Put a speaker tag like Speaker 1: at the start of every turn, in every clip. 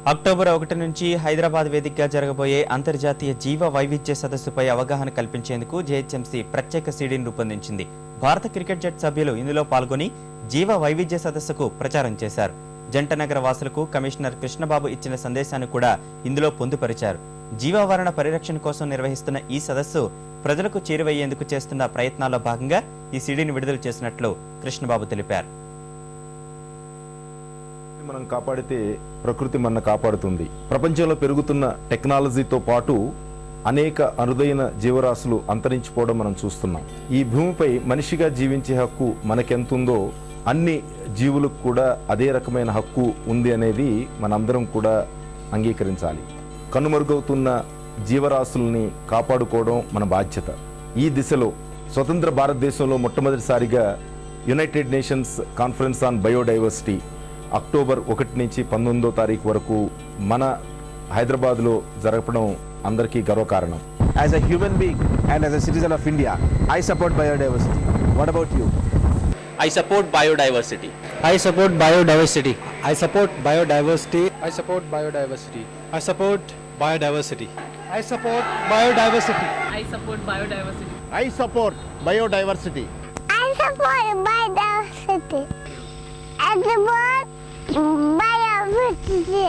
Speaker 1: October 1 నుంచి హైదరాబాద్ వేదికగా జరగబోయే అంతర్జాతీయ జీవ వైవిధ్య సదస్సుపై అవగాహన కల్పించేందుకు జేహెచ్ఎంసీ ప్రత్యేక సీడీని రూపొందించింది. భారత క్రికెట్ జట్టు సభ్యులు ఇందులో పాల్గొని జీవ వైవిధ్య సదస్సుకు ప్రచారం చేశారు. జంటనగర వాసులకు కమిషనర్ కృష్ణబాబు ఇచ్చిన సందేశాన్ని కూడా ఇందులో పొందుపరిచారు. జీవావరణ పరిరక్షణ కోసం నిర్వహిస్తున్న ఈ సదస్సు ప్రజలకు చేరువయ్యేందుకు చేస్తున్న ప్రయత్నాల్లో భాగంగా ఈ సీడీని విడుదల చేసినట్లు కృష్ణబాబు తెలిపారు.
Speaker 2: మనం కాపాడితే ప్రకృతి మన కాపాడుతుంది. ప్రపంచంలో పెరుగుతున్న టెక్నాలజీతో పాటు అనేక అరుదైన జీవరాశులు అంతరించిపోవడం మనం చూస్తున్నాం. ఈ భూమిపై మనిషిగా జీవించే హక్కు మనకెంతుందో అన్ని జీవులకు కూడా అదే రకమైన హక్కు ఉంది అనేది మనందరం కూడా అంగీకరించాలి. కనుమరుగవుతున్న జీవరాశుల్ని కాపాడుకోవడం మన బాధ్యత. ఈ దిశలో స్వతంత్ర భారతదేశంలో మొట్టమొదటిసారిగా United nations conference on biodiversity October 1 నుంచి 19వ తారీఖు వరకు మన హైదరాబాద్లో జరపడం అందరికీ గర్వకారణం.
Speaker 3: As a human being and as a citizen of India, I support biodiversity. What about you?
Speaker 4: I support biodiversity.
Speaker 5: I support biodiversity.
Speaker 6: I support biodiversity.
Speaker 5: I support biodiversity.
Speaker 6: I support biodiversity.
Speaker 5: I support biodiversity.
Speaker 7: I support biodiversity.
Speaker 3: I support biodiversity.
Speaker 8: I support biodiversity. I support biodiversity.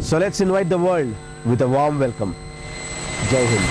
Speaker 3: So let's invite the world with a warm welcome. Jai Hind.